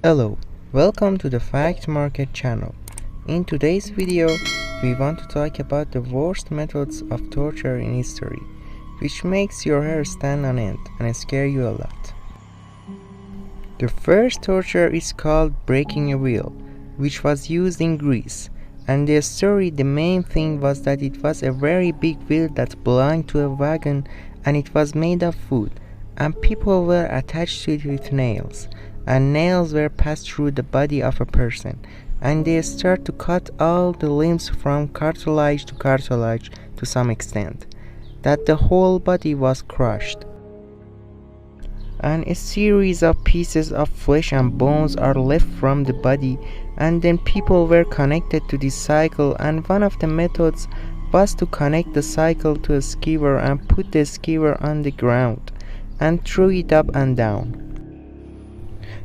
Hello, welcome to the Fact Market channel. In today's video, we want to talk about the worst methods of torture in history, which makes your hair stand on end and scare you a lot. The first torture is called breaking a wheel, which was used in Greece. And the main thing was that it was a very big wheel that belonged to a wagon and it was made of wood, and people were attached to it with nails, and nails were passed through the body of a person, and they start to cut all the limbs from cartilage to some extent, that the whole body was crushed. And a series of pieces of flesh and bones are left from the body, and then people were connected to this cycle, and one of the methods was to connect the cycle to a skewer and put the skewer on the ground and throw it up and down.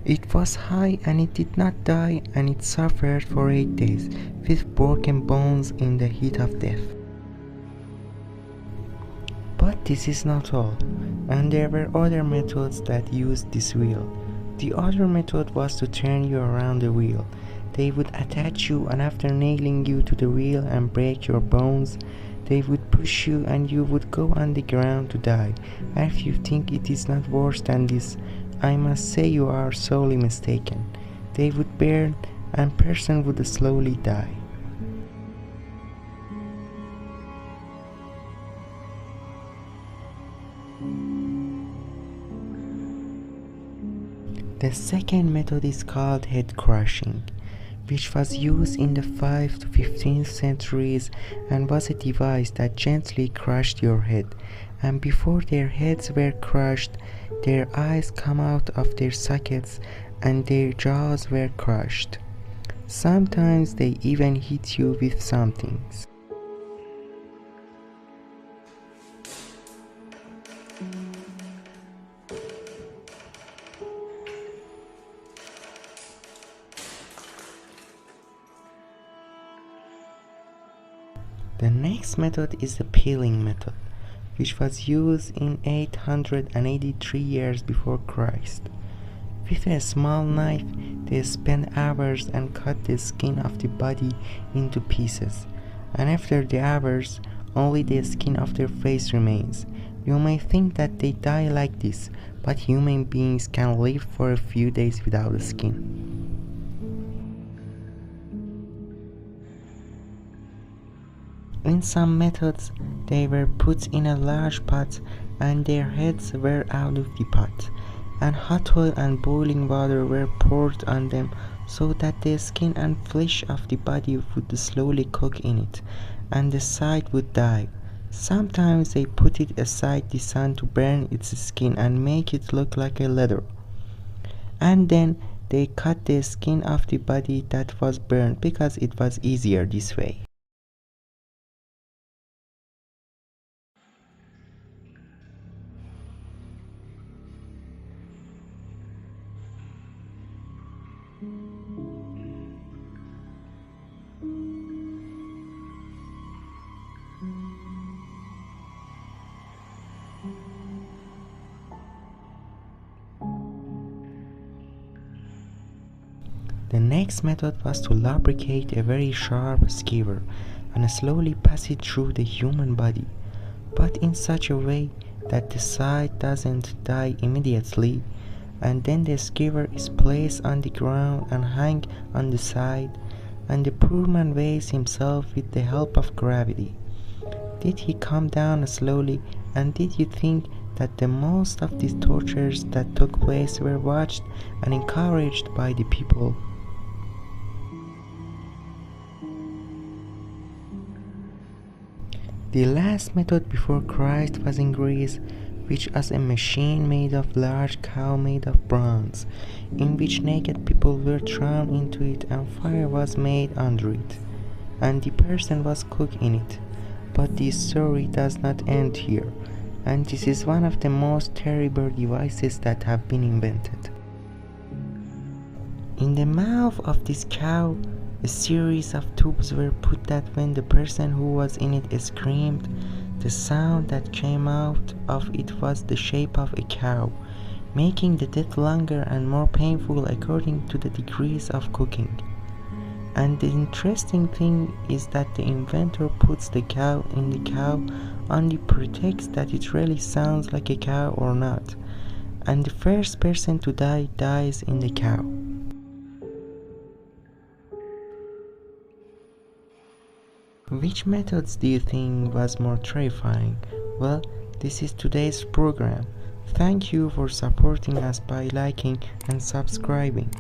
It was high and it did not die, and it suffered for 8 days with broken bones in the heat of death. But this is not all, and there were other methods that used this wheel. The other method was to turn you around the wheel. They would attach you, and after nailing you to the wheel and break your bones, they would push you and you would go on the ground to die. And if you think it is not worse than this, I must say you are sorely mistaken. They would burn and person would slowly die. The second method is called head crushing, which was used in the 5th to 15th centuries and was a device that gently crushed your head, and before their heads were crushed, their eyes come out of their sockets and their jaws were crushed. Sometimes they even hit you with some things. The next method is the peeling method, which was used in 883 years before Christ. With a small knife, they spent hours and cut the skin of the body into pieces, and after the hours, only the skin of their face remains. You may think that they die like this, but human beings can live for a few days without a skin. In some methods, they were put in a large pot and their heads were out of the pot, and hot oil and boiling water were poured on them so that the skin and flesh of the body would slowly cook in it, and the side would die. Sometimes they put it aside the sun to burn its skin and make it look like a leather. And then they cut the skin of the body that was burned because it was easier this way. The next method was to lubricate a very sharp skewer and slowly pass it through the human body, but in such a way that the side doesn't die immediately, and then the skewer is placed on the ground and hang on the side, and the poor man weighs himself with the help of gravity. Did he come down slowly, and did you think that the most of these tortures that took place were watched and encouraged by the people? The last method before Christ was in Greece, which was a machine made of large cow made of bronze, in which naked people were thrown into it and fire was made under it, and the person was cooked in it. But this story does not end here, and this is one of the most terrible devices that have been invented. In the mouth of this cow, a series of tubes were put that when the person who was in it screamed, the sound that came out of it was the shape of a cow, making the death longer and more painful according to the degrees of cooking. And the interesting thing is that the inventor puts the cow in the cow on the pretext that it really sounds like a cow or not, and the first person to die dies in the cow. Which methods do you think was more terrifying? Well, this is today's program. Thank you for supporting us by liking and subscribing.